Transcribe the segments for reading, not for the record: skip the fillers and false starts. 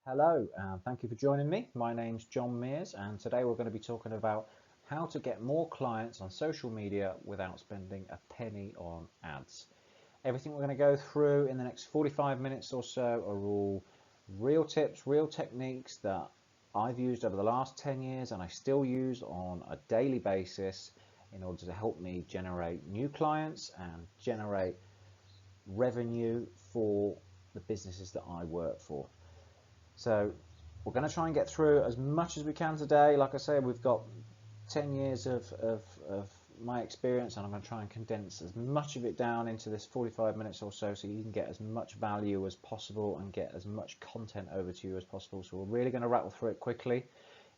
Hello, and thank you for joining me. My name's John Mears, and today we're going to be talking about how to get more clients on social media without spending a penny on ads. Everything we're going to go through in the next 45 minutes or so are all real tips, real techniques that I've used over the last 10 years and I still use on a daily basis in order to help me generate new clients and generate revenue for the businesses that I work for. So we're going to try and get through as much as we can today. Like I say, we've got 10 years of my experience, and I'm going to try and condense as much of it down into this 45 minutes or so you can get as much value as possible and get as much content over to you as possible. So we're really going to rattle through it quickly.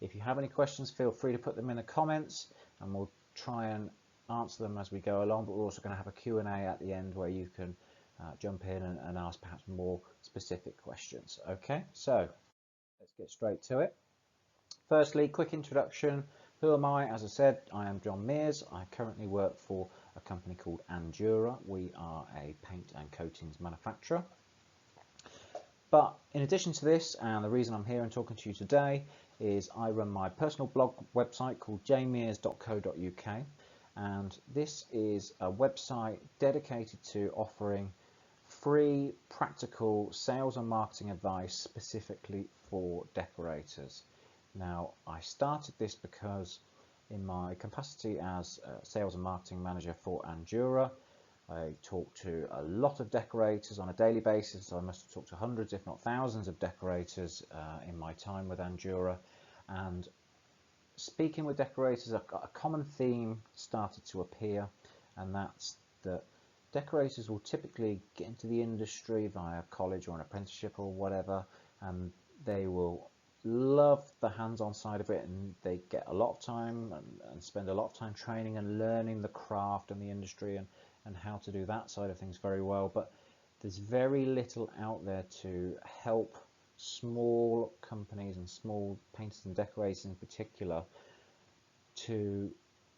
If you have any questions, feel free to put them in the comments and we'll try and answer them as we go along, but we're also going to have a Q&A at the end where you can jump in and ask perhaps more specific questions. Okay, so let's get straight to it. Firstly, quick introduction. Who am I? As I said, I am John Mears. I currently work for a company called Andura. We are a paint and coatings manufacturer. But in addition to this, and the reason I'm here and talking to you today, is I run my personal blog website called jmears.co.uk, and this is a website dedicated to offering free practical sales and marketing advice specifically for decorators. Now, I started this because in my capacity as a sales and marketing manager for Andura, I talk to a lot of decorators on a daily basis. I must have talked to hundreds, if not thousands, of decorators in my time with Andura. And speaking with decorators, a common theme started to appear, and that's that decorators will typically get into the industry via college or an apprenticeship or whatever, and they will love the hands-on side of it, and they get a lot of time and spend a lot of time training and learning the craft and the industry and how to do that side of things very well. But there's very little out there to help small companies and small painters and decorators in particular to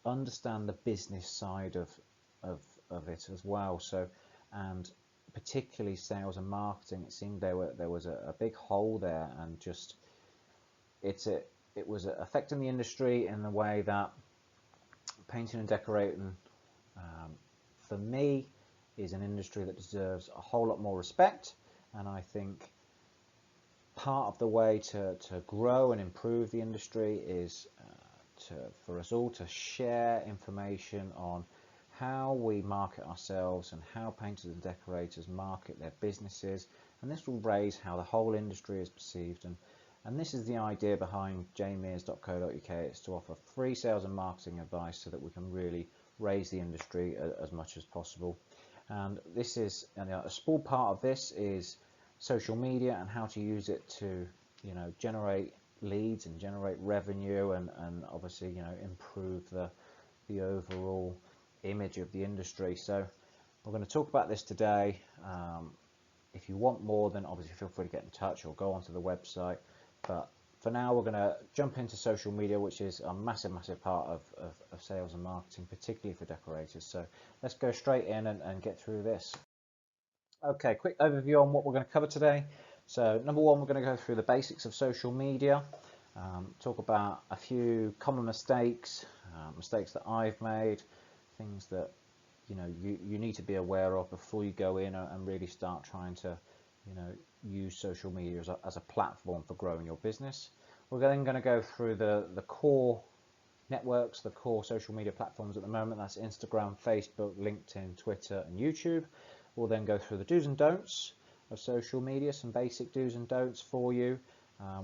understand the business side of it as well. So, and particularly sales and marketing, it seemed there was a big hole there, and just it was affecting the industry in the way that painting and decorating, for me, is an industry that deserves a whole lot more respect. And I think part of the way to grow and improve the industry is for us all to share information on how we market ourselves and how painters and decorators market their businesses, and this will raise how the whole industry is perceived. And this is the idea behind jmears.co.uk. It's to offer free sales and marketing advice so that we can really raise the industry as much as possible. And this is, a small part of this is social media and how to use it to generate leads and generate revenue and obviously improve the overall image of the industry. So we're going to talk about this today. If you want more, then obviously feel free to get in touch or go onto the website. But for now, we're going to jump into social media, which is a massive part of sales and marketing, particularly for decorators. So let's go straight in and get through this. Okay, quick overview on what we're going to cover today. So number one, we're going to go through the basics of social media, talk about a few common mistakes that I've made, things that you need to be aware of before you go in and really start trying to use social media as a platform for growing your business. We're then going to go through the core networks, the core social media platforms at the moment. That's Instagram, Facebook, LinkedIn, Twitter, and YouTube. We'll then go through the do's and don'ts of social media, some basic do's and don'ts for you,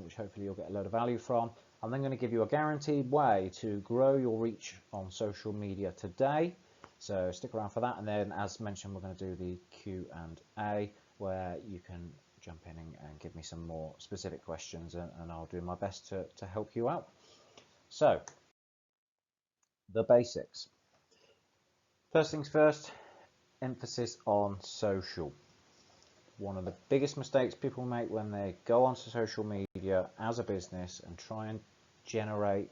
which hopefully you'll get a load of value from. I'm then going to give you a guaranteed way to grow your reach on social media today. So stick around for that. And then, as mentioned, we're going to do the Q&A, where you can jump in and give me some more specific questions, and I'll do my best to help you out. So, the basics. First things first, emphasis on social. One of the biggest mistakes people make when they go onto social media as a business and try and generate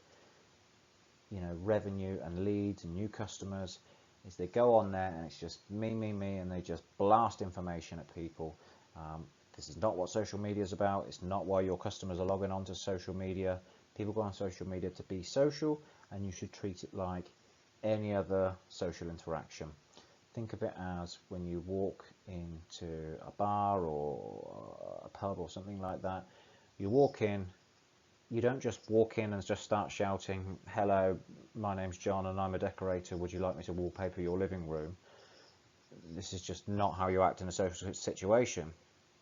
revenue and leads and new customers is they go on there and it's just me, and they just blast information at people. This is not what social media is about. It's not why your customers are logging on to social media. People go on social media to be social, and you should treat it like any other social interaction. Think of it as when you walk into a bar or a pub or something like that. You walk in, you don't just walk in and just start shouting, "Hello, my name's John and I'm a decorator. Would you like me to wallpaper your living room?" This is just not how you act in a social situation.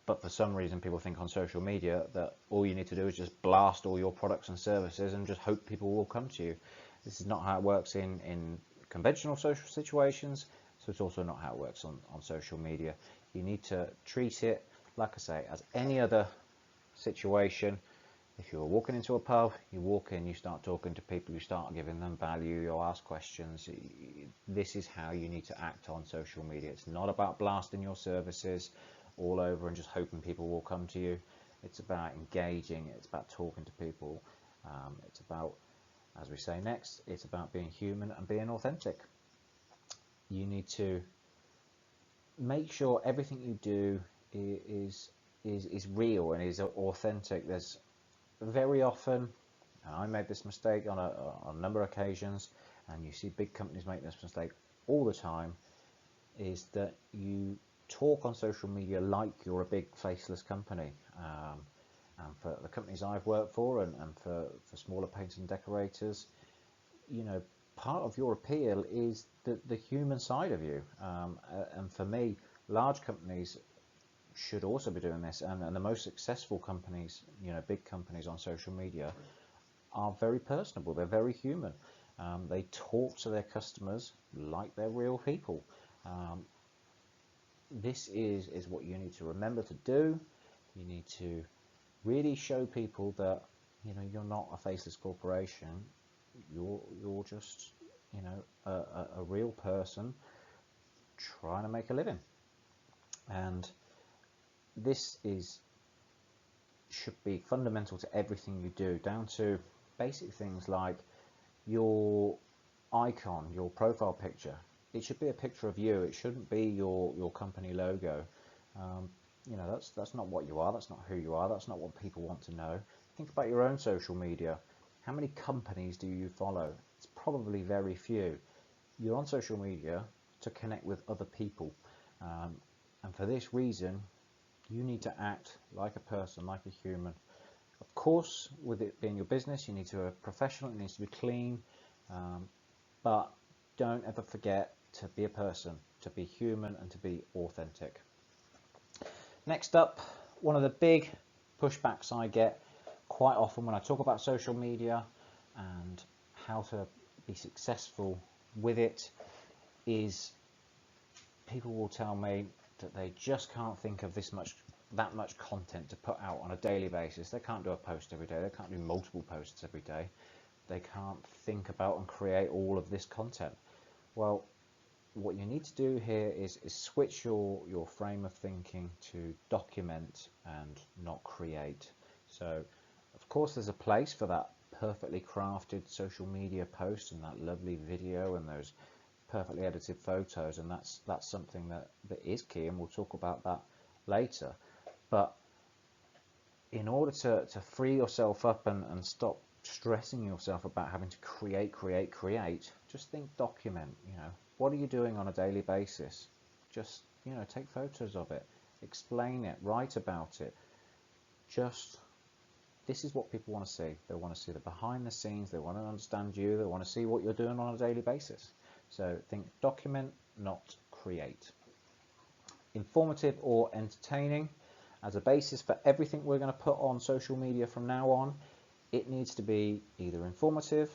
But for some reason, people think on social media that all you need to do is just blast all your products and services and just hope people will come to you. This is not how it works in conventional social situations. So it's also not how it works on social media. You need to treat it, like I say, as any other situation. If you're walking into a pub, you walk in, you start talking to people, you start giving them value, you'll ask questions. This is how you need to act on social media. It's not about blasting your services all over and just hoping people will come to you. It's about engaging, it's about talking to people. It's about, as we say next, it's about being human and being authentic. You need to make sure everything you do is real and is authentic. There's very often, and I made this mistake on a number of occasions, and you see big companies make this mistake all the time, is that you talk on social media like you're a big faceless company. And for the companies I've worked for and for smaller painters and decorators, part of your appeal is the human side of you. And for me, large companies should also be doing this, and the most successful companies, big companies on social media, are very personable. They're very human. They talk to their customers like they're real people. This is what you need to remember to do. You need to really show people that you're not a faceless corporation. You're just a real person trying to make a living. And this should be fundamental to everything you do, down to basic things like your icon, your profile picture. It should be a picture of you. It shouldn't be your company logo. That's not what you are. That's not who you are. That's not what people want to know. Think about your own social media. How many companies do you follow? It's probably very few. You're on social media to connect with other people. And for this reason, you need to act like a person, like a human. Of course, with it being your business, you need to be professional, it needs to be clean, but don't ever forget to be a person, to be human, and to be authentic. Next up, one of the big pushbacks I get quite often when I talk about social media and how to be successful with it is people will tell me that they just can't think of that much content to put out on a daily basis. They can't do a post every day. They can't do multiple posts every day. They can't think about and create all of this content. Well, what you need to do here is switch your frame of thinking to document and not create. So, of course, there's a place for that perfectly crafted social media post and that lovely video and those perfectly edited photos, and that's something that is key, and we'll talk about that later. But in order to free yourself up and stop stressing yourself about having to create, just think document. What are you doing on a daily basis? Just take photos of it, explain it, write about it. This is what people want to see. They want to see the behind the scenes. They want to understand you. They want to see what you're doing on a daily basis. So think document, not create. Informative or entertaining. As a basis for everything we're going to put on social media from now on, it needs to be either informative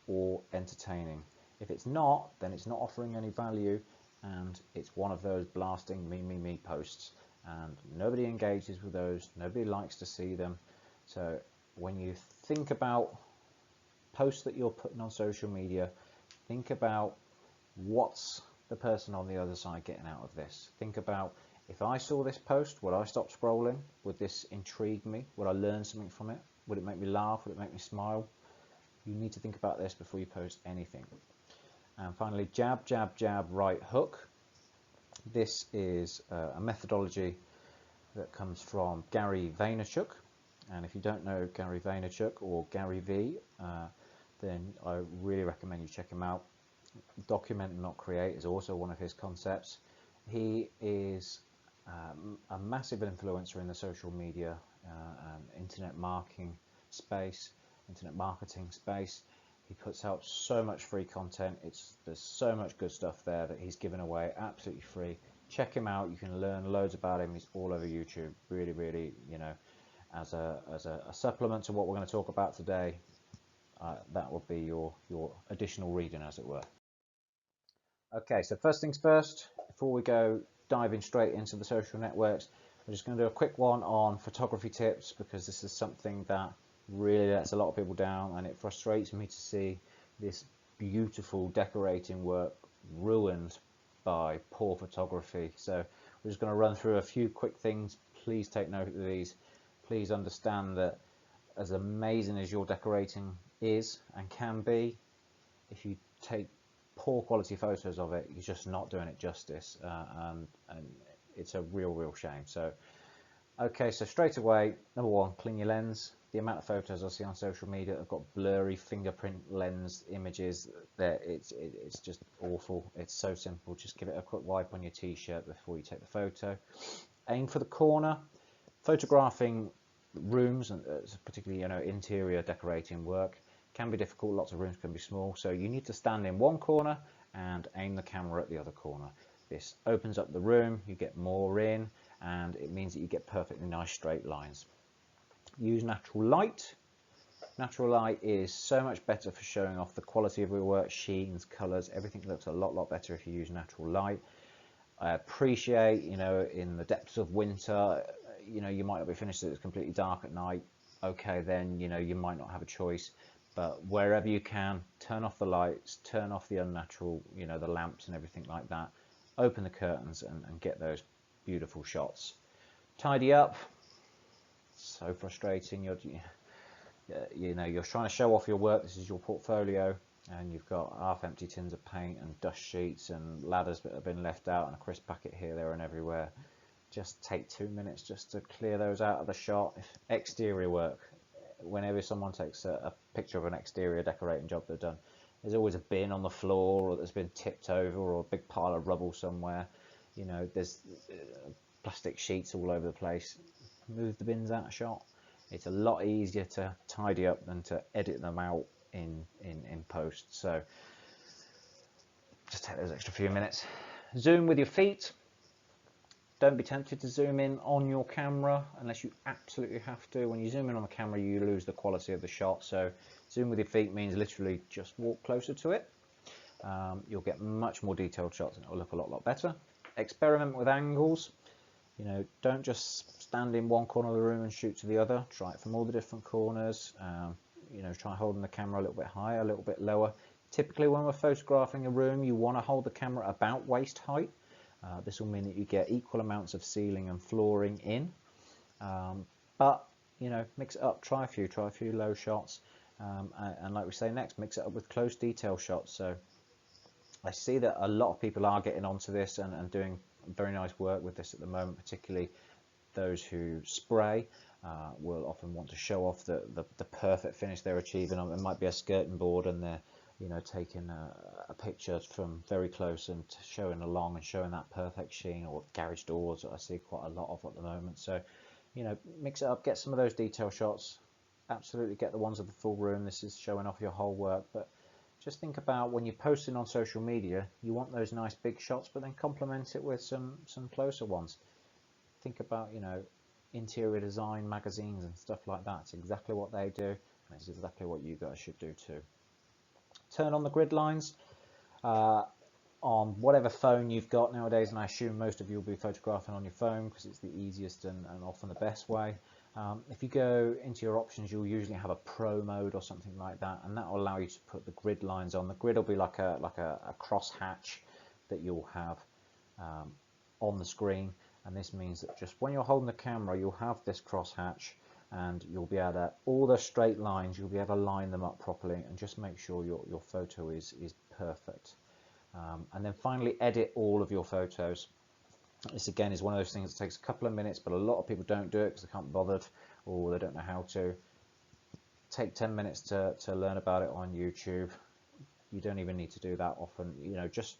or entertaining. If it's not, then it's not offering any value, and it's one of those blasting me posts, and nobody engages with those, nobody likes to see them. So when you think about posts that you're putting on social media, think about what's the person on the other side getting out of this. Think about, if I saw this post, would I stop scrolling? Would this intrigue me? Would I learn something from it? Would it make me laugh? Would it make me smile? You need to think about this before you post anything. And finally, jab, jab, jab, right hook. This is a methodology that comes from Gary Vaynerchuk. And if you don't know Gary Vaynerchuk or Gary V, then I really recommend you check him out. Document and not create is also one of his concepts. He is a massive influencer in the social media and internet marketing space. He puts out so much free content. There's so much good stuff there that he's given away absolutely free. Check him out. You can learn loads about him. He's all over YouTube. Really, really, you know, as a supplement to what we're going to talk about today, that would be your additional reading, as it were. Okay, so first things first, before we go diving straight into the social networks, I'm just going to do a quick one on photography tips, because this is something that really lets a lot of people down, and it frustrates me to see this beautiful decorating work ruined by poor photography. So we're just going to run through a few quick things. Please take note of these. Please understand that as amazing as your decorating is and can be, if you take poor quality photos of it, you're just not doing it justice, and it's a real shame. So okay, so straight away, number one, clean your lens. The amount of photos I see on social media have got blurry fingerprint lens images that it's just awful. It's so simple. Just give it a quick wipe on your t-shirt before you take the photo. Aim for the corner. Photographing rooms, and particularly, you know, interior decorating work, can be difficult. Lots of rooms can be small, so you need to stand in one corner and aim the camera at the other corner. This opens up the room, you get more in, and it means that you get perfectly nice straight lines. Use natural light. Natural light is so much better for showing off the quality of your work, sheens, colors. Everything looks a lot better if you use natural light. I appreciate, you know, in the depths of winter, you know, you might not be finished, it's completely dark at night. Okay, then, you know, you might not have a choice. But wherever you can, turn off the lights, turn off the unnatural, you know, the lamps and everything like that. Open the curtains and get those beautiful shots. Tidy up. So frustrating. You know, you're trying to show off your work. This is your portfolio, and you've got half-empty tins of paint and dust sheets and ladders that have been left out and a crisp packet here, there, and everywhere. Just take 2 minutes just to clear those out of the shot. Exterior work. Whenever someone takes a picture of an exterior decorating job they've done, there's always a bin on the floor, or that's been tipped over, or a big pile of rubble somewhere. You know, there's plastic sheets all over the place. Move the bins out of shot. It's a lot easier to tidy up than to edit them out in post. So just take those extra few minutes. Zoom with your feet. Don't be tempted to zoom in on your camera unless you absolutely have to. When you zoom in on the camera, you lose the quality of the shot. So zoom with your feet means literally just walk closer to it. You'll get much more detailed shots, and it'll look a lot better. Experiment with angles. You know, don't just stand in one corner of the room and shoot to the other. Try it from all the different corners. You know, try holding the camera a little bit higher, a little bit lower. Typically, when we're photographing a room, you want to hold the camera about waist height. This will mean that you get equal amounts of ceiling and flooring in, but you know, mix it up. Try a few low shots, and like we say next, mix it up with close detail shots. So I see that a lot of people are getting onto this and doing very nice work with this at the moment. Particularly those who spray will often want to show off the perfect finish they're achieving. It might be a skirting board, and they're, you know, taking a picture from very close and showing along and showing that perfect sheen, or garage doors that I see quite a lot of at the moment. So, you know, mix it up, get some of those detail shots. Absolutely get the ones of the full room. This is showing off your whole work, but just think about when you're posting on social media, you want those nice big shots, but then complement it with some closer ones. Think about, you know, interior design magazines and stuff like that. It's exactly what they do, and it's exactly what you guys should do too. Turn on the grid lines on whatever phone you've got nowadays, and I assume most of you will be photographing on your phone because it's the easiest and often the best way. If you go into your options, you'll usually have a pro mode or something like that, and that will allow you to put the grid lines on. The grid will be like a cross hatch that you'll have on the screen, and this means that just when you're holding the camera, you'll have this cross hatch, and you'll be able to, all the straight lines, you'll be able to line them up properly and just make sure your photo is perfect. And then finally, edit all of your photos. This again is one of those things that takes a couple of minutes, but a lot of people don't do it because they can't be bothered or they don't know how to. Take 10 minutes to learn about it on YouTube. You don't even need to do that often. You know, just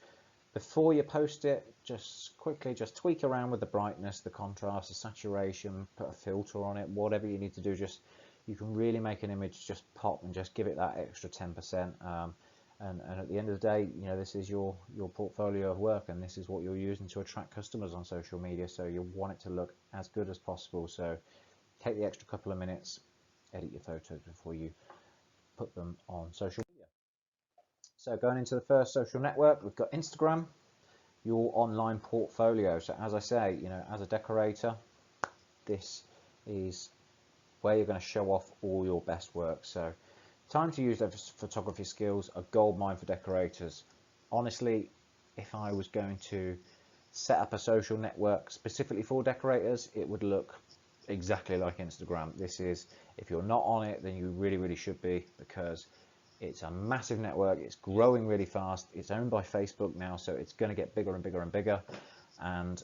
before you post it, just quickly just tweak around with the brightness, the contrast, the saturation, put a filter on it, whatever you need to do. Just, you can really make an image just pop and just give it that extra 10%. And at the end of the day, you know, this is your portfolio of work, and this is what you're using to attract customers on social media. So you want it to look as good as possible. So take the extra couple of minutes, edit your photos before you put them on social media. So going into the first social network, we've got Instagram, your online portfolio. So as I say, you know, as a decorator, this is where you're going to show off all your best work. So time to use those photography skills, a goldmine for decorators. Honestly, if I was going to set up a social network specifically for decorators, it would look exactly like Instagram. This is, if you're not on it, then you really should be, because it's a massive network. It's growing really fast. It's owned by Facebook now, so it's going to get bigger and bigger and bigger. And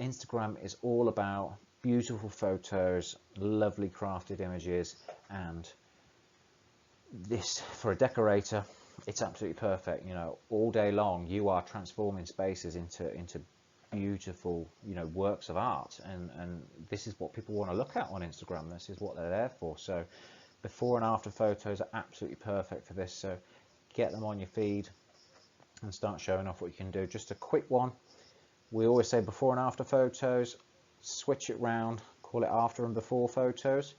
Instagram is all about beautiful photos, lovely crafted images, and this, for a decorator, it's absolutely perfect. You know, all day long you are transforming spaces into beautiful, you know, works of art, and this is what people want to look at on Instagram. This is what they're there for. So before and after photos are absolutely perfect for this. So get them on your feed and start showing off what you can do. Just a quick one, we always say before and after photos, switch it round, call it after and before photos.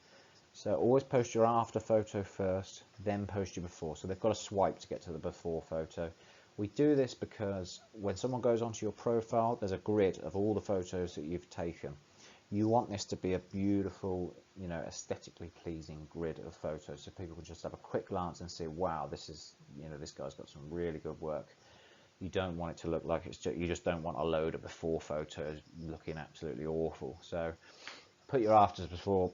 So always post your after photo first, then post your before. So they've got to swipe to get to the before photo. We do this because when someone goes onto your profile, there's a grid of all the photos that you've taken. You want this to be a beautiful, you know, aesthetically pleasing grid of photos, so people can just have a quick glance and see, wow, this is, you know, this guy's got some really good work. You don't want it to look like it's just, you just don't want a load of before photos looking absolutely awful. So put your afters before,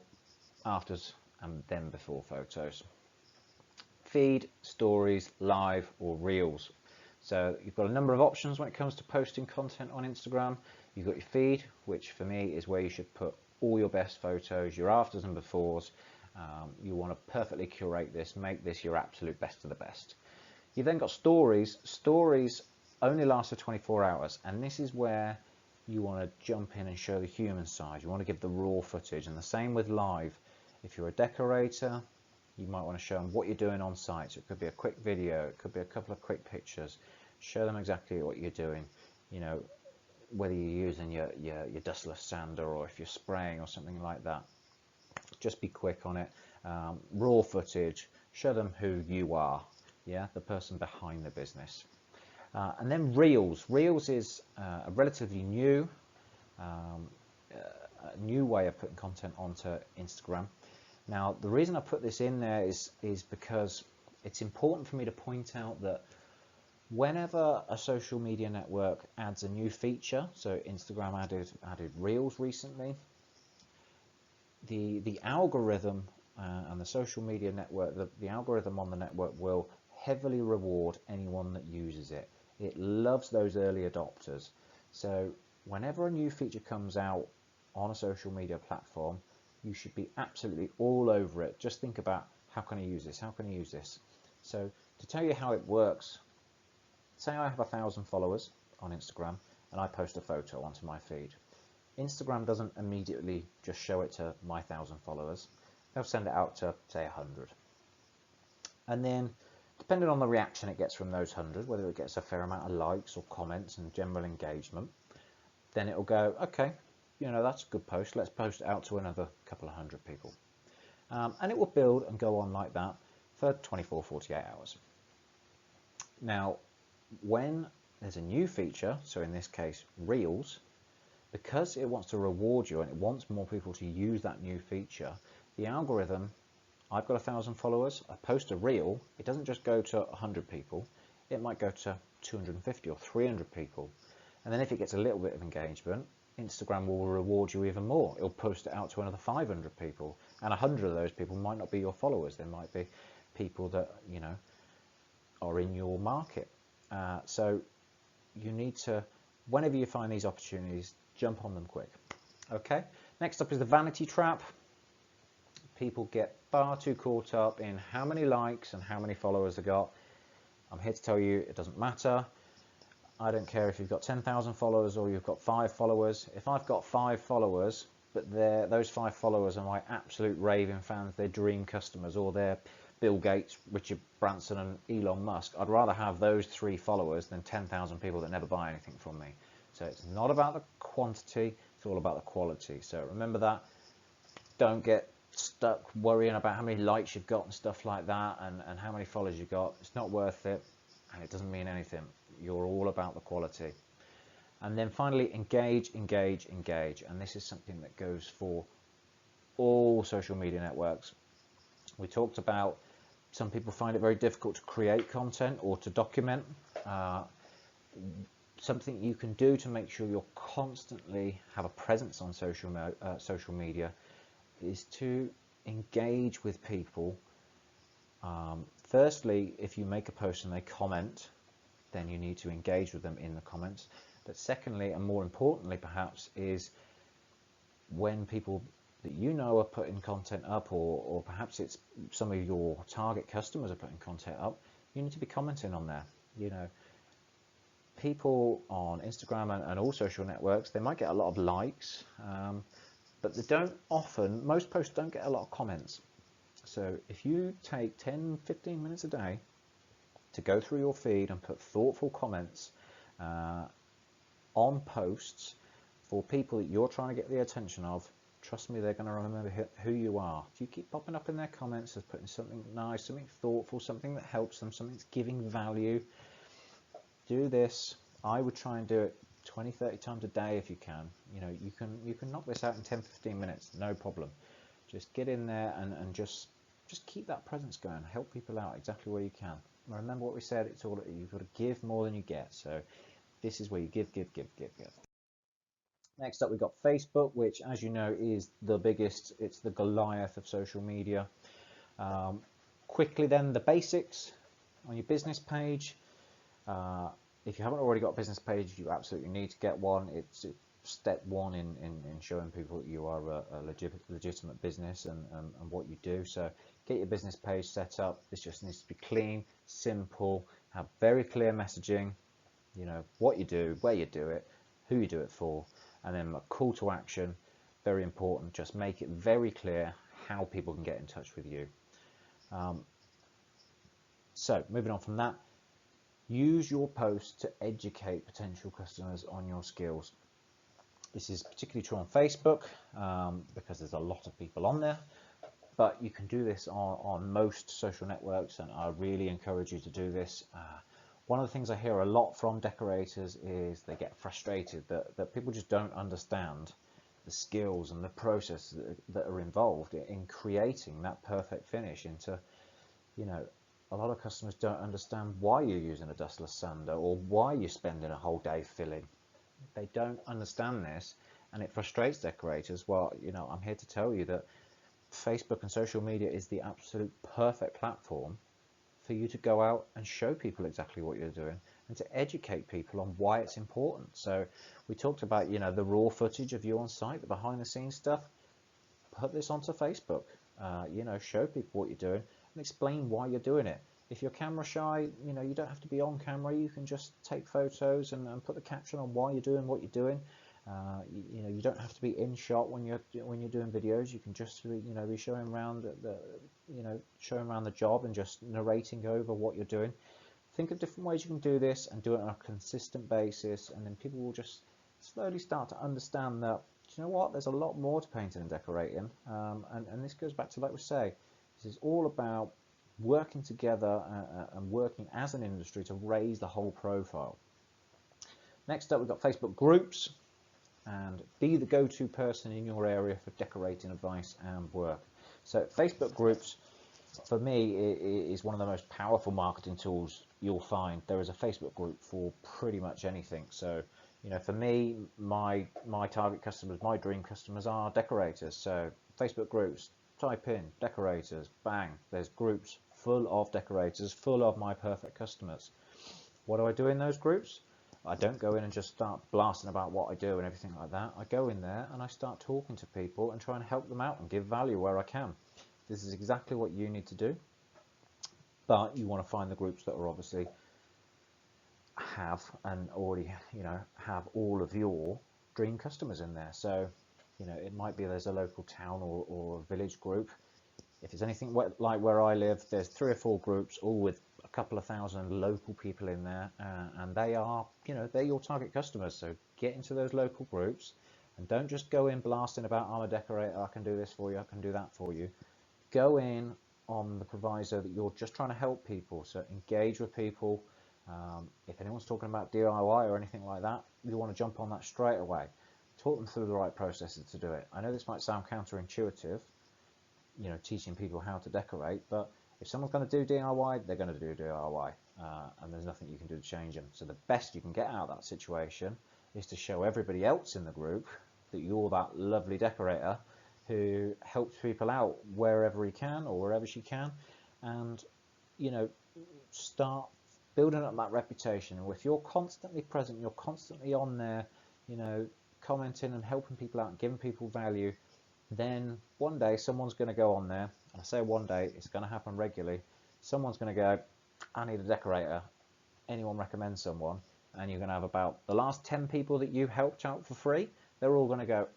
afters and then before photos. Feed, stories, live or reels. So you've got a number of options when it comes to posting content on Instagram. You've got your feed, which for me is where you should put all your best photos, your afters and befores. You want to perfectly curate this, make this your absolute best of the best. You've then got stories. Stories only last for 24 hours, and this is where you want to jump in and show the human side. You want to give the raw footage, and the same with live. If you're a decorator, you might want to show them what you're doing on site. So it could be a quick video, it could be a couple of quick pictures. Show them exactly what you're doing. You know, whether you're using your dustless sander or if you're spraying or something like that. Just be quick on it. Raw footage, show them who you are, yeah, the person behind the business. And then reels. Reels is a relatively new way of putting content onto Instagram. Now, the reason I put this in there is because it's important for me to point out that whenever a social media network adds a new feature, so Instagram added Reels recently, the algorithm and the social media network, the algorithm on the network will heavily reward anyone that uses it. It loves those early adopters. So whenever a new feature comes out on a social media platform, you should be absolutely all over it. Just think about, how can I use this? How can I use this? So to tell you how it works, say I have 1,000 followers on Instagram and I post a photo onto my feed. Instagram doesn't immediately just show it to my 1,000 followers. They'll send it out to, say, 100. And then, depending on the reaction it gets from those 100, whether it gets a fair amount of likes or comments and general engagement, then it'll go, okay, you know, that's a good post. Let's post it out to another couple of hundred people. And it will build and go on like that for 24, 48 hours. Now, when there's a new feature, so in this case, Reels, because it wants to reward you and it wants more people to use that new feature, the algorithm, I've got 1,000 followers, I post a reel, it doesn't just go to 100 people, it might go to 250 or 300 people. And then if it gets a little bit of engagement, Instagram will reward you even more. It'll post it out to another 500 people, and 100 of those people might not be your followers. They might be people that, you know, are in your market. So you need to whenever you find these opportunities, jump on them quick. Okay, next up is the vanity trap. People get far too caught up in how many likes and how many followers they got. I'm here to tell you it doesn't matter. I don't care if you've got 10,000 followers or you've got 5 followers. If I've got 5 followers, but those 5 followers are my absolute raving fans, they're dream customers, or they're Bill Gates, Richard Branson and Elon Musk, I'd rather have those 3 followers than 10,000 people that never buy anything from me. So it's not about the quantity, it's all about the quality. So remember that. Don't get stuck worrying about how many likes you've got and stuff like that, and how many followers you've got. It's not worth it, and it doesn't mean anything. You're all about the quality. And then finally, engage. And this is something that goes for all social media networks. We talked about some people find it very difficult to create content or to document. Something you can do to make sure you're constantly have a presence on social media is to engage with people. Firstly, if you make a post and they comment, then you need to engage with them in the comments. But secondly, and more importantly perhaps, is when people that you know are putting content up, or perhaps it's some of your target customers are putting content up, you need to be commenting on there. You know, people on Instagram and all social networks, they might get a lot of likes, but they don't often, most posts don't get a lot of comments. So if you take 10-15 minutes a day to go through your feed and put thoughtful comments on posts for people that you're trying to get the attention of, trust me, they're going to remember who you are. If you keep popping up in their comments as putting something nice, something thoughtful, something that helps them, something that's giving value, do this. I would try and do it 20-30 times a day if you can. You know, you can knock this out in 10-15 minutes, no problem. Just get in there and just keep that presence going. Help people out exactly where you can. Remember what we said, it's all, you've got to give more than you get. So this is where you give. Next up, we've got Facebook, which, as you know, is the biggest. It's the Goliath of social media. Quickly then, the basics on your business page. If you haven't already got a business page, you absolutely need to get one. It's step one in showing people that you are a legitimate business and what you do. So get your business page set up. This just needs to be clean, simple, have very clear messaging, you know, what you do, where you do it, who you do it for, and then a call to action, very important. Just make it very clear how people can get in touch with you. So moving on from that, use your posts to educate potential customers on your skills. This is particularly true on Facebook because there's a lot of people on there, but you can do this on most social networks, and I really encourage you to do this. One of the things I hear a lot from decorators is they get frustrated that people just don't understand the skills and the process that are involved in creating that perfect finish into, you know, a lot of customers don't understand why you're using a dustless sander or why you're spending a whole day filling. They don't understand this, and it frustrates decorators. Well, you know, I'm here to tell you that Facebook and social media is the absolute perfect platform for you to go out and show people exactly what you're doing and to educate people on why it's important. So we talked about, you know, the raw footage of you on site, the behind the scenes stuff. Put this onto Facebook, you know, show people what you're doing and explain why you're doing it. If you're camera shy, you know, you don't have to be on camera. You can just take photos and put the caption on why you're doing what you're doing. You know, you don't have to be in shot when you're doing videos. You can just be showing around showing around the job and just narrating over what you're doing. Think of different ways you can do this and do it on a consistent basis, and then people will just slowly start to understand that, you know what, there's a lot more to painting and decorating, and this goes back to, like we say, this is all about working together and working as an industry to raise the whole profile. Next up, we've got Facebook groups, and be the go-to person in your area for decorating advice and work. So Facebook groups, for me, is one of the most powerful marketing tools you'll find. There is a Facebook group for pretty much anything. So, you know, for me, my target customers, my dream customers are decorators. So Facebook groups, type in decorators, bang, there's groups full of decorators, full of my perfect customers. What do I do in those groups? I don't go in and just start blasting about what I do and everything like that. I go in there and I start talking to people and try and help them out and give value where I can. This is exactly what you need to do, but you want to find the groups that are obviously have and already, have all of your dream customers in there. So, it might be there's a local town or a village group. If it's anything like where I live, there's 3 or 4 groups, all with a couple of thousand local people in there, and they are, they're your target customers. So get into those local groups, and don't just go in blasting about, I'm a decorator, I can do this for you, I can do that for you. Go in on the proviso that you're just trying to help people. So engage with people. If anyone's talking about DIY or anything like that, you want to jump on that straight away. Talk them through the right processes to do it. I know this might sound counterintuitive, teaching people how to decorate, but if someone's going to do DIY, they're going to do DIY, and there's nothing you can do to change them. So the best you can get out of that situation is to show everybody else in the group that you're that lovely decorator who helps people out wherever he can or wherever she can, and start building up that reputation. And if you're constantly present, you're constantly on there, commenting and helping people out and giving people value, then one day someone's going to go on there, and I say one day, it's going to happen regularly. Someone's going to go, I need a decorator, anyone recommend someone, and you're going to have about the last 10 people that you helped out for free, they're all going to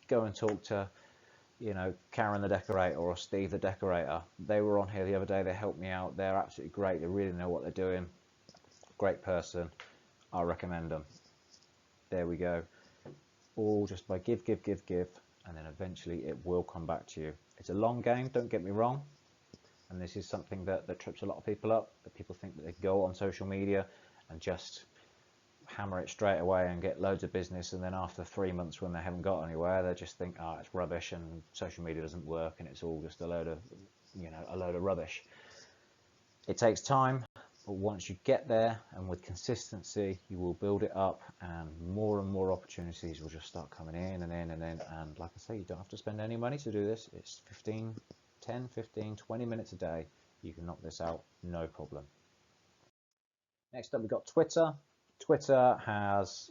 go and talk to Karen the decorator or Steve the decorator. They were on here the other day, they helped me out, they're absolutely great, they really know what they're doing, great person, I recommend them. There we go. All just by give, and then eventually it will come back to you. It's a long game, don't get me wrong, and this is something that trips a lot of people up, that people think that they go on social media and just hammer it straight away and get loads of business, and then after 3 months when they haven't got anywhere, they just think, oh, it's rubbish and social media doesn't work and it's all just a load of rubbish. It takes time, but once you get there and with consistency, you will build it up, and more opportunities will just start coming in and in and in. And like I say, you don't have to spend any money to do this. It's 10, 15, 20 minutes a day. You can knock this out, no problem. Next up, we've got Twitter. Twitter has,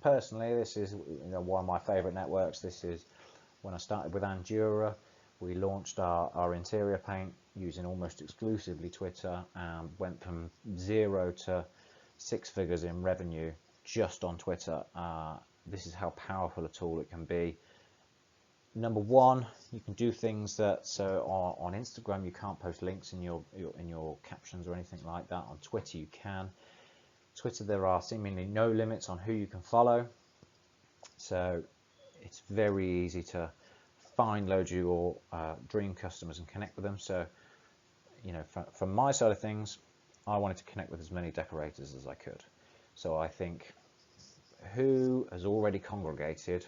personally, this is one of my favorite networks. This is when I started with Andura. We launched our interior paint using almost exclusively Twitter, and went from 0 to 6 figures in revenue just on Twitter. This is how powerful a tool it can be. Number one, you can do things that, so on Instagram you can't post links in your captions or anything like that. On Twitter you can. Twitter, there are seemingly no limits on who you can follow, so it's very easy to find loads of your dream customers and connect with them. So from my side of things, I wanted to connect with as many decorators as I could. So I think, who has already congregated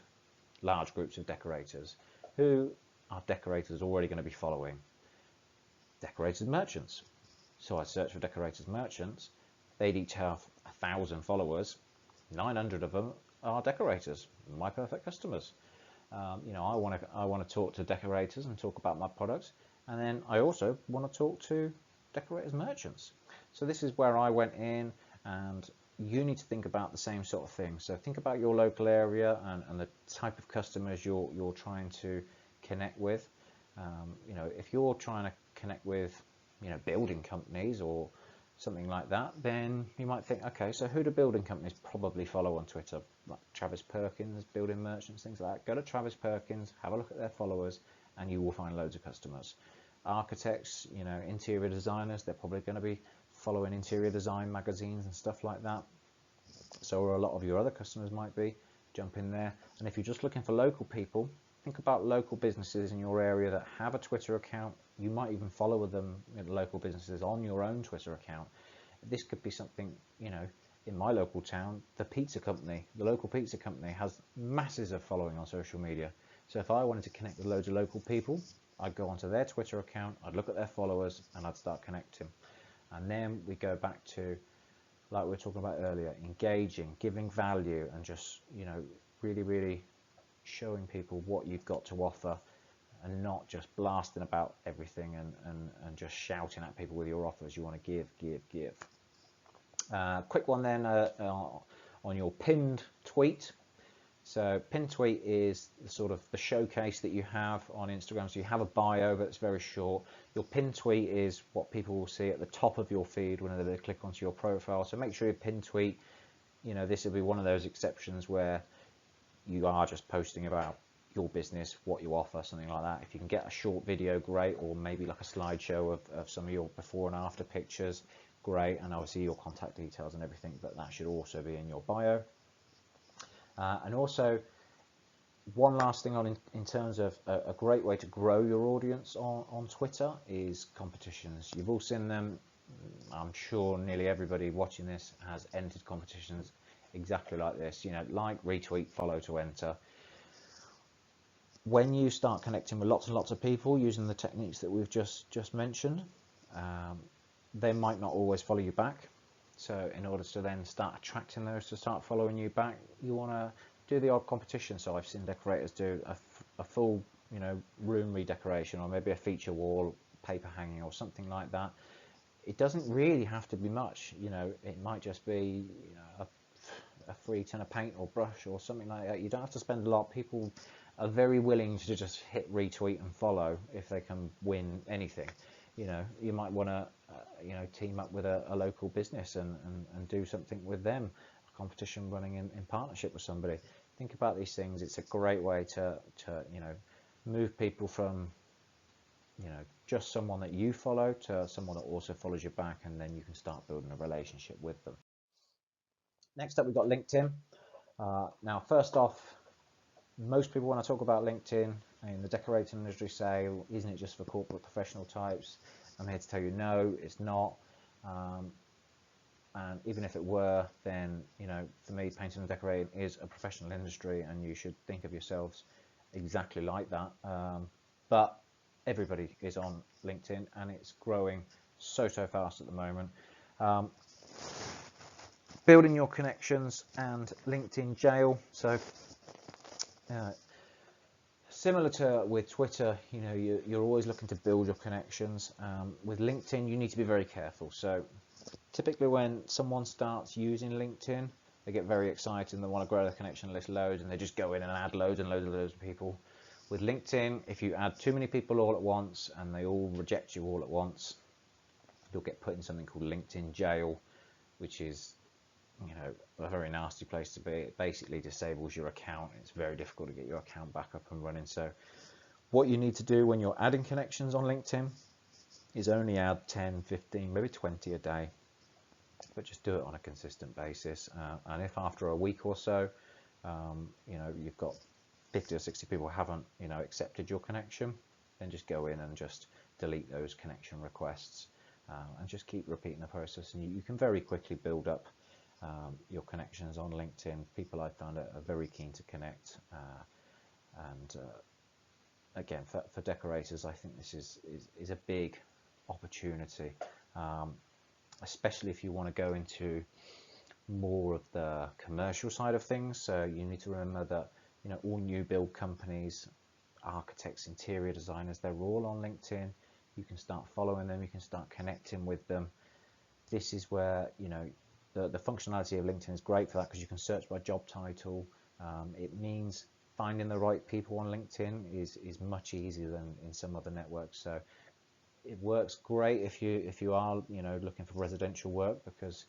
large groups of decorators? Who are decorators already going to be following? Decorators merchants. So I searched for decorators merchants. They'd each have 1,000 followers. 900 of them are decorators, my perfect customers. I want to talk to decorators and talk about my products, and then I also want to talk to decorators merchants. So this is where I went in, and you need to think about the same sort of thing. So think about your local area and the type of customers you're trying to connect with. If you're trying to connect with building companies or something like that, then you might think, okay, so who do building companies probably follow on Twitter? Like Travis Perkins, building merchants, things like that. Go to Travis Perkins, have a look at their followers, and you will find loads of customers. Architects, interior designers, they're probably going to be following interior design magazines and stuff like that. So a lot of your other customers might be. Jump in there. And if you're just looking for local people, think about local businesses in your area that have a Twitter account. You might even follow them, local businesses, on your own Twitter account. This could be something, in my local town, the local pizza company has masses of following on social media. So if I wanted to connect with loads of local people, I'd go onto their Twitter account, I'd look at their followers, and I'd start connecting. And then we go back to, like we were talking about earlier, engaging, giving value, and just, really showing people what you've got to offer, and not just blasting about everything and just shouting at people with your offers. You want to give. Quick one then on your pinned tweet. So pinned tweet is sort of the showcase that you have on Instagram. So you have a bio, but it's very short. Your pinned tweet is what people will see at the top of your feed whenever they click onto your profile. So make sure your pinned tweet, this will be one of those exceptions where you are just posting about your business, what you offer, something like that. If you can get a short video, great, or maybe like a slideshow of some of your before and after pictures, great, and obviously your contact details and everything, but that should also be in your bio. And also, one last thing in terms of a great way to grow your audience on Twitter is competitions. You've all seen them. I'm sure nearly everybody watching this has entered competitions exactly like this. Like, retweet, follow to enter. When you start connecting with lots and lots of people using the techniques that we've just mentioned, they might not always follow you back. So in order to then start attracting those to start following you back, you want to do the odd competition. So I've seen decorators do a full, room redecoration, or maybe a feature wall, paper hanging, or something like that. It doesn't really have to be much. It might just be a free tin of paint or brush or something like that. You don't have to spend a lot. People are very willing to just hit retweet and follow if they can win anything. You might want to team up with a local business and do something with them, a competition running in partnership with somebody. Think about these things. It's a great way to move people from just someone that you follow to someone that also follows you back, and then you can start building a relationship with them. Next up, we've got LinkedIn. Now, first off, most people, when I talk about LinkedIn in the decorating industry, say, well, isn't it just for corporate professional types? I'm here to tell you, no, it's not. And even if it were, then, for me, painting and decorating is a professional industry, and you should think of yourselves exactly like that. But everybody is on LinkedIn, and it's growing so fast at the moment. Building your connections and LinkedIn jail. So similar to with Twitter, you're always looking to build your connections. With LinkedIn, you need to be very careful. So typically when someone starts using LinkedIn, they get very excited and they want to grow their connection list loads, and they just go in and add loads and loads of people. With LinkedIn, if you add too many people all at once and they all reject you all at once, you'll get put in something called LinkedIn jail, which is a very nasty place to be. It basically disables your account. It's very difficult to get your account back up and running. So what you need to do when you're adding connections on LinkedIn is only add 10, 15, maybe 20 a day, but just do it on a consistent basis. And if after a week or so, you've got 50 or 60 people who haven't, accepted your connection, then just go in and just delete those connection requests, and just keep repeating the process. And you can very quickly build up your connections on LinkedIn. People I found are very keen to connect, and again, for decorators, I think this is a big opportunity, especially if you want to go into more of the commercial side of things. So you need to remember that all new build companies, architects, interior designers, they're all on LinkedIn. You can start following them, you can start connecting with them. This is where the functionality of LinkedIn is great for that, because you can search by job title. It means finding the right people on LinkedIn is much easier than in some other networks. So it works great if you are looking for residential work, because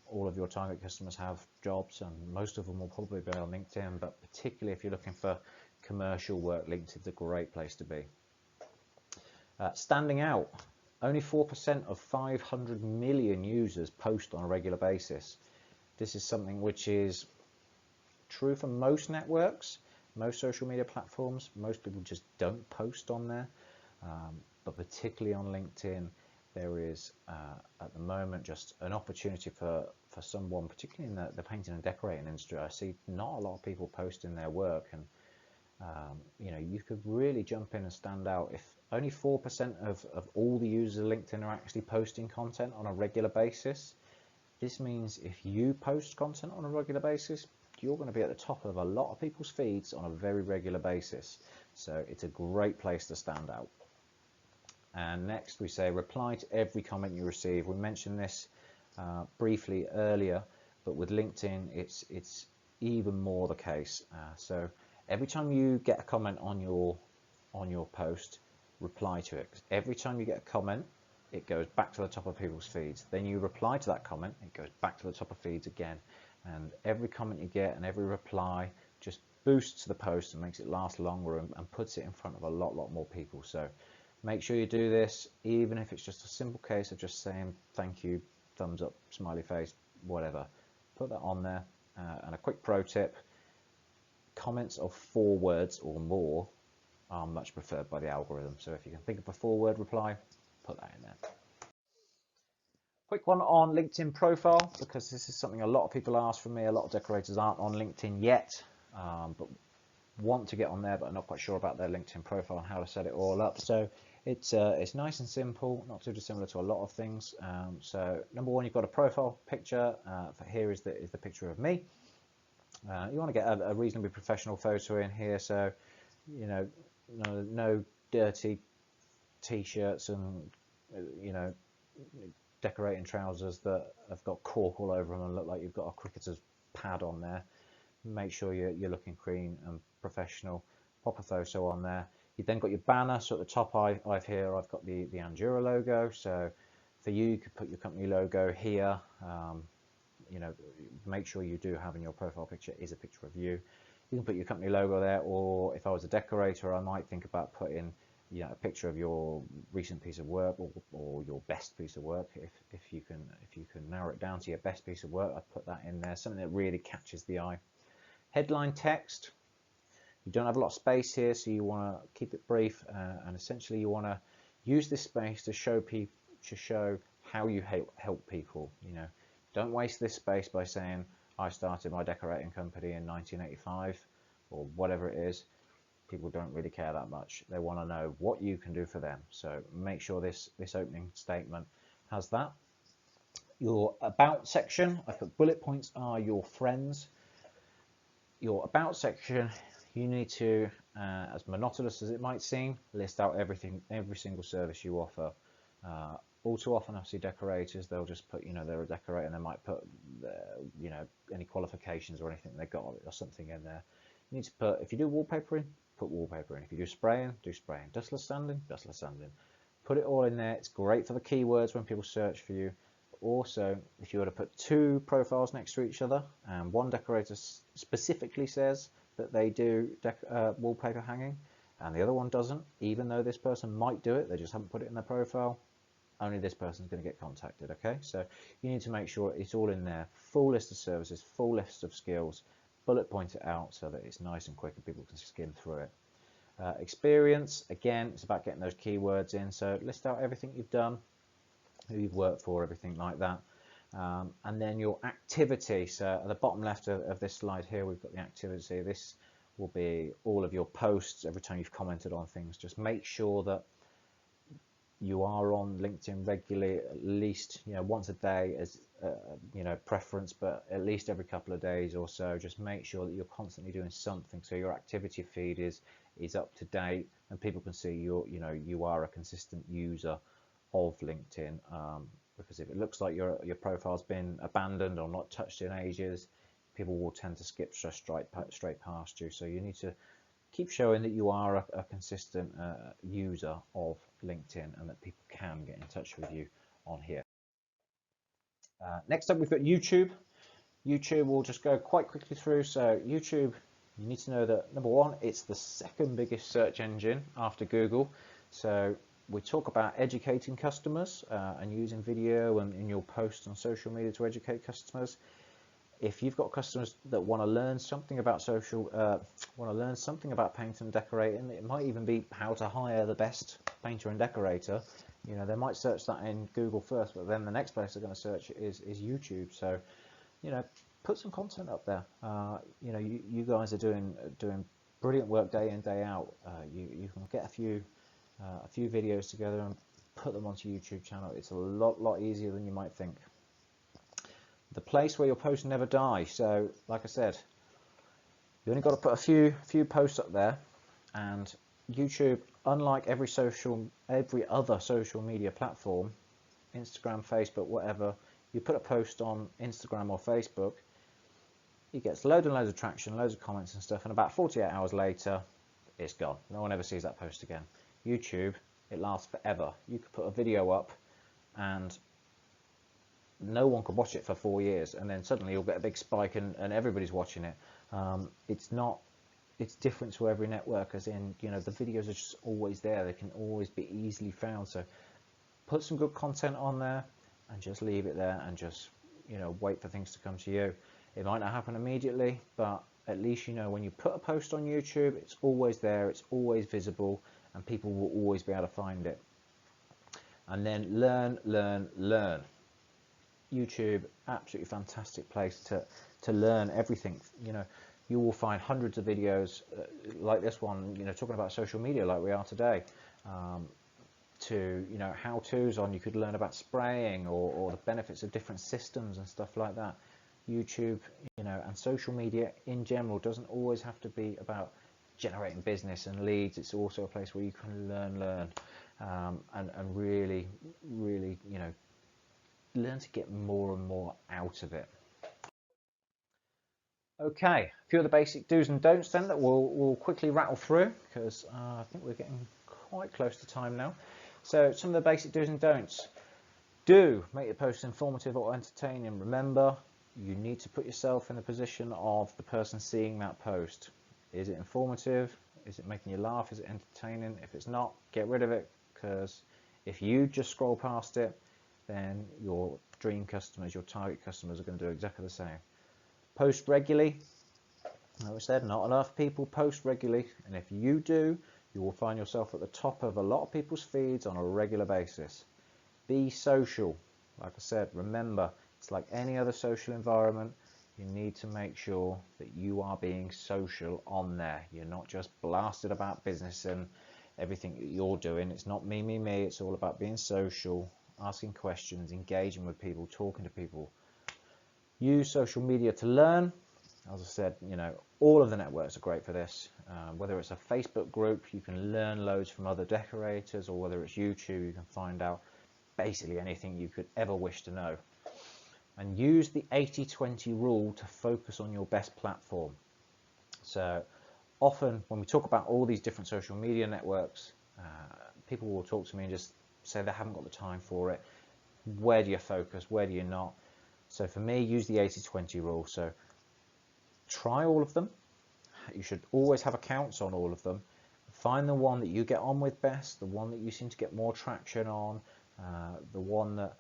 all of your target customers have jobs, and most of them will probably be on LinkedIn. But particularly if you're looking for commercial work, LinkedIn's a great place to be. Standing out. Only 4% of 500 million users post on a regular basis. This is something which is true for most networks, most social media platforms. Most people just don't post on there, but particularly on LinkedIn, there is at the moment just an opportunity for someone, particularly in the painting and decorating industry. I see not a lot of people posting their work, and you could really jump in and stand out. If only 4% of all the users of LinkedIn are actually posting content on a regular basis, this means if you post content on a regular basis, you're going to be at the top of a lot of people's feeds on a very regular basis. So it's a great place to stand out. And next we say reply to every comment you receive. We mentioned this briefly earlier, but with LinkedIn, it's even more the case. So every time you get a comment on your post, reply to it. 'Cause every time you get a comment, it goes back to the top of people's feeds. Then you reply to that comment, it goes back to the top of feeds again. And every comment you get and every reply just boosts the post and makes it last longer and puts it in front of a lot more people. So make sure you do this, even if it's just a simple case of just saying thank you, thumbs up, smiley face, whatever. Put that on there. And a quick pro tip, comments of 4 words or more are much preferred by the algorithm. So if you can think of a 4-word reply, put that in there. Quick one on LinkedIn profile, because this is something a lot of people ask from me. A lot of decorators aren't on LinkedIn yet, but want to get on there, but are not quite sure about their LinkedIn profile and how to set it all up. So it's nice and simple, not too dissimilar to a lot of things. So number one, you've got a profile picture. For here is the picture of me. You want to get a reasonably professional photo in here, so you know, no dirty t-shirts and decorating trousers that have got cork all over them and look like you've got a cricketer's pad on there. Make sure you're looking clean and professional. Pop a photo on there. You've then got your banner. So at the top I've got the Andura logo. So for you could put your company logo here. Make sure you do have in your profile picture is a picture of you. You can put your company logo there, or if I was a decorator, I might think about putting a picture of your recent piece of work or your best piece of work. If you can narrow it down to your best piece of work, I'd put that in there, something that really catches the eye. Headline text, you don't have a lot of space here, so you want to keep it brief, and essentially you want to use this space to show how you help people. Don't waste this space by saying I started my decorating company in 1985 or whatever it is. People don't really care that much. They want to know what you can do for them. So make sure this opening statement has that. Your about section, I put bullet points are your friends. Your about section, you need to, as monotonous as it might seem, list out every single service you offer. All too often I see decorators, they'll just put, they're a decorator, and they might put, any qualifications or anything they got or something in there. You need to put, if you do wallpapering, put wallpaper in. If you do spraying, do spraying. Dustless sanding, dustless sanding. Put it all in there. It's great for the keywords when people search for you. Also, if you were to put 2 profiles next to each other, and one decorator specifically says that they do wallpaper hanging, and the other one doesn't, even though this person might do it, they just haven't put it in their profile, only this person's going to get contacted, okay? So you need to make sure it's all in there. Full list of services, full list of skills, bullet point it out so that it's nice and quick and people can skim through it. Experience, again, it's about getting those keywords in. So list out everything you've done, who you've worked for, everything like that. And then your activity. So at the bottom left of this slide here, we've got the activity. This will be all of your posts, every time you've commented on things. Just make sure that you are on LinkedIn regularly, at least once a day as preference, but at least every couple of days or so. Just make sure that you're constantly doing something, so your activity feed is up to date and people can see you are a consistent user of LinkedIn. Because if it looks like your profile's been abandoned or not touched in ages, people will tend to skip straight past you. So you need to keep showing that you are a consistent user of LinkedIn and that people can get in touch with you on here. Next up, we've got YouTube. YouTube will just go quite quickly through. So YouTube, you need to know that number one, it's the second biggest search engine after Google. So we talk about educating customers and using video and in your posts on social media to educate customers. If you've got customers that want to learn something about painting and decorating, it might even be how to hire the best painter and decorator. They might search that in Google first, but then the next place they're going to search is YouTube. So, put some content up there. You guys are doing brilliant work day in, day out. You can get a few videos together and put them onto YouTube channel. It's a lot easier than you might think. The place where your posts never die. So, like I said, you only got to put a few posts up there, and YouTube, unlike every other social media platform, Instagram, Facebook, whatever, You put a post on Instagram or Facebook, it gets loads and loads of traction, loads of comments and stuff, and about 48 hours later, it's gone. No one ever sees that post again. YouTube, it lasts forever. You could put a video up and no one could watch it for 4 years, and then suddenly you'll get a big spike and everybody's watching it. It's different to every network, as in, the videos are just always there. They can always be easily found. So put some good content on there and just leave it there and just, wait for things to come to you. It might not happen immediately, but at least when you put a post on YouTube, it's always there, it's always visible, and people will always be able to find it. And then learn. YouTube, absolutely fantastic place to learn everything. You will find hundreds of videos like this one, talking about social media like we are today, to how-tos on. You could learn about spraying or the benefits of different systems and stuff like that. YouTube, and social media in general doesn't always have to be about generating business and leads. It's also a place where you can learn, and really, learn to get more and more out of it. Okay, a few of the basic do's and don'ts then that we'll quickly rattle through, because I think we're getting quite close to time now. So some of the basic do's and don'ts. Do make your posts informative or entertaining. Remember, you need to put yourself in the position of the person seeing that post. Is it informative? Is it making you laugh? Is it entertaining? If it's not, get rid of it, because if you just scroll past it, then your dream customers, your target customers, are going to do exactly the same. Post regularly. Like I said, not enough people post regularly, and if you do, you will find yourself at the top of a lot of people's feeds on a regular basis. Be social. Like I said, remember, it's like any other social environment. You need to make sure that you are being social on there. You're not just blasted about business and everything that you're doing. It's not me. It's all about being social, asking questions, engaging with people, talking to people. Use social media to learn. As I said, all of the networks are great for this. Whether it's a Facebook group, you can learn loads from other decorators, or whether it's YouTube, you can find out basically anything you could ever wish to know. And use the 80-20 rule to focus on your best platform. So often when we talk about all these different social media networks, people will talk to me and just say they haven't got the time for it. Where do you focus? Where do you not? So for me, use the 80-20 rule. So try all of them. You should always have accounts on all of them. Find the one that you get on with best, the one that you seem to get more traction on, the one that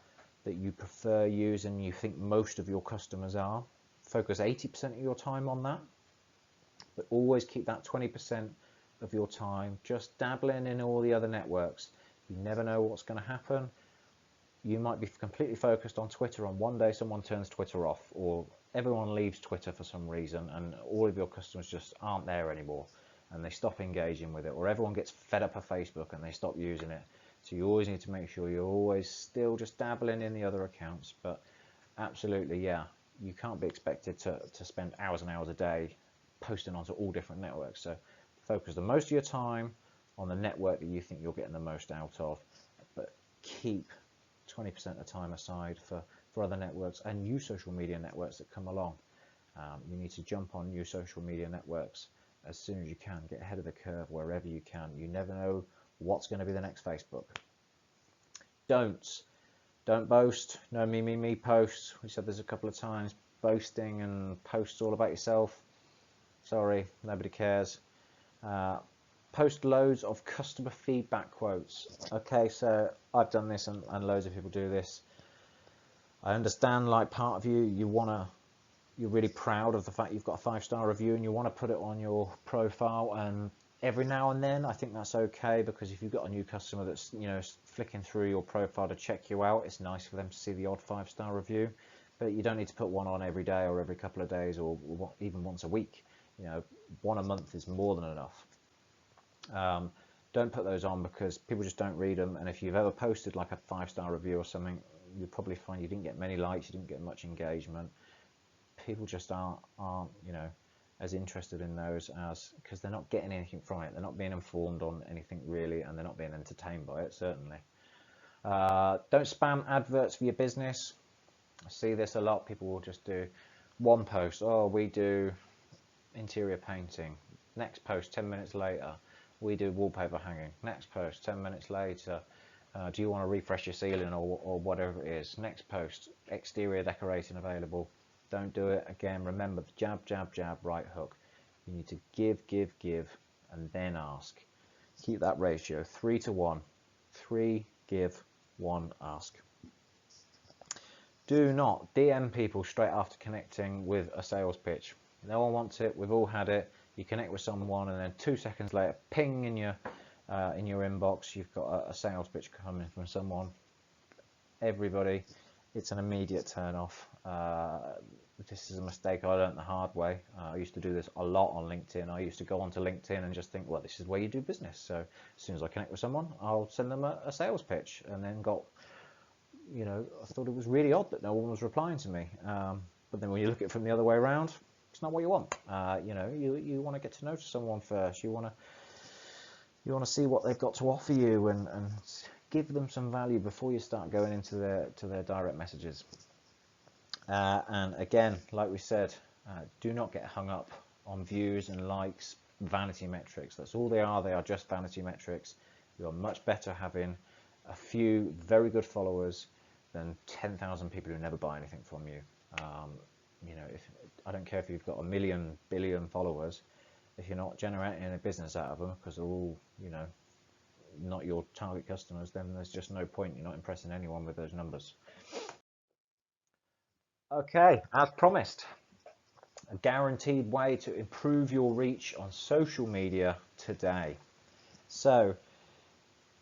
you prefer using and you think most of your customers are. Focus 80% of your time on that, but always keep that 20% of your time just dabbling in all the other networks. You never know what's going to happen. You might be completely focused on Twitter, and one day someone turns Twitter off, or everyone leaves Twitter for some reason, and all of your customers just aren't there anymore, and they stop engaging with it, or everyone gets fed up of Facebook and they stop using it. So you always need to make sure you're always still just dabbling in the other accounts. But absolutely, yeah, you can't be expected to spend hours and hours a day posting onto all different networks. So focus the most of your time on the network that you think you're getting the most out of, but keep 20% of the time aside for other networks and new social media networks that come along. You need to jump on new social media networks as soon as you can. Get ahead of the curve wherever you can. You never know what's going to be the next Facebook. Don't boast. No me posts. We said this a couple of times. Boasting and posts all about yourself. Sorry, nobody cares. Post loads of customer feedback quotes. Okay, so I've done this and loads of people do this. I understand, like, part of you're really proud of the fact you've got a 5-star review and you want to put it on your profile, and every now and then I think that's okay, because if you've got a new customer that's flicking through your profile to check you out, it's nice for them to see the odd 5-star review. But you don't need to put one on every day or every couple of days or even once a week. One a month is more than enough. Don't put those on because people just don't read them, and if you've ever posted like a 5-star review or something, you'll probably find you didn't get many likes, you didn't get much engagement. People just aren't as interested in those, because they're not getting anything from it. They're not being informed on anything really, and they're not being entertained by it, certainly. Don't spam adverts for your business. I see this a lot. People will just do one post. Oh, we do interior painting. Next post, 10 minutes later, we do wallpaper hanging. Next post, 10 minutes later, do you want to refresh your ceiling or whatever it is? Next post, exterior decorating available. Don't do it again. Remember the jab, jab, jab, right hook. You need to give, give, give, and then ask. Keep that ratio 3 to 1. 3 give, 1 ask. Do not DM people straight after connecting with a sales pitch. No one wants it. We've all had it. You connect with someone, and then 2 seconds later, ping in your inbox, you've got a sales pitch coming from someone. Everybody, it's an immediate turn off. This is a mistake I learned the hard way. I used to do this a lot on LinkedIn. I used to go onto LinkedIn and just think, well, this is where you do business. So as soon as I connect with someone, I'll send them a sales pitch, and then got, I thought it was really odd that no one was replying to me. But then when you look at it from the other way around, it's not what you want. You want to get to know someone first. You want to see what they've got to offer you and give them some value before you start going into their direct messages. And again, like we said, do not get hung up on views and likes, vanity metrics. That's all they are. They are just vanity metrics. You are much better having a few very good followers than 10,000 people who never buy anything from you. I don't care if you've got 1 million, billion followers, if you're not generating a business out of them because they're all, not your target customers, then there's just no point. You're not impressing anyone with those numbers. Okay, as promised, a guaranteed way to improve your reach on social media today. So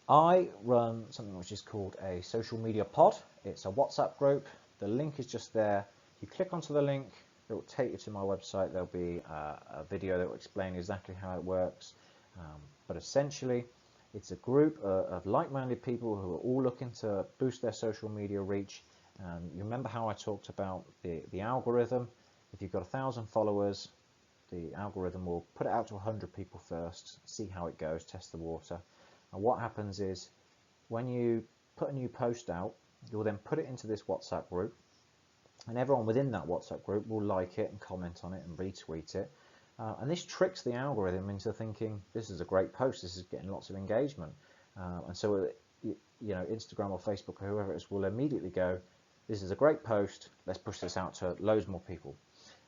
I run something which is called a social media pod. It's a WhatsApp group. The link is just there. You click onto the link, it will take you to my website. There'll be a video that will explain exactly how it works. But essentially, it's a group of like-minded people who are all looking to boost their social media reach. You remember how I talked about the algorithm? If you've got 1,000 followers, the algorithm will put it out to 100 people first, see how it goes, test the water. And what happens is, when you put a new post out, you'll then put it into this WhatsApp group, and everyone within that WhatsApp group will like it and comment on it and retweet it. And this tricks the algorithm into thinking, this is a great post, this is getting lots of engagement. And so, Instagram or Facebook or whoever it is will immediately go, this is a great post, let's push this out to loads more people.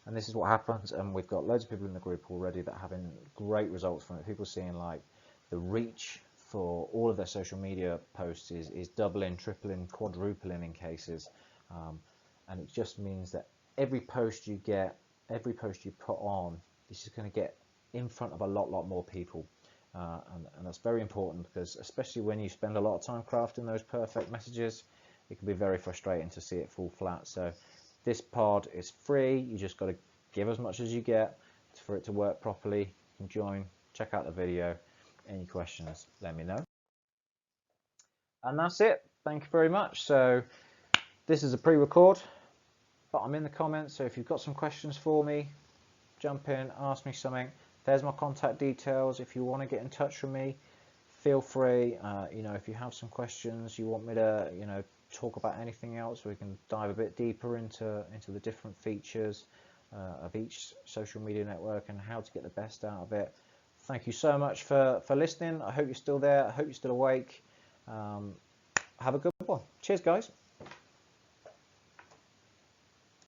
And this is what happens, and we've got loads of people in the group already that are having great results from it. People seeing like the reach for all of their social media posts is doubling, tripling, quadrupling in cases. And it just means that every post you get, every post you put on, this is going to get in front of a lot more people. And that's very important, because especially when you spend a lot of time crafting those perfect messages, it can be very frustrating to see it fall flat. So this pod is free. You just got to give as much as you get for it to work properly. You can join, check out the video. Any questions, let me know. And that's it. Thank you very much. So this is a pre-record, but I'm in the comments. So if you've got some questions for me, jump in, ask me something. There's my contact details. If you want to get in touch with me, feel free. If you have some questions, you want me to, talk about anything else, we can dive a bit deeper into the different features of each social media network and how to get the best out of it. Thank you so much for listening. I hope you're still there. I hope you're still awake. Have a good one. Cheers, guys.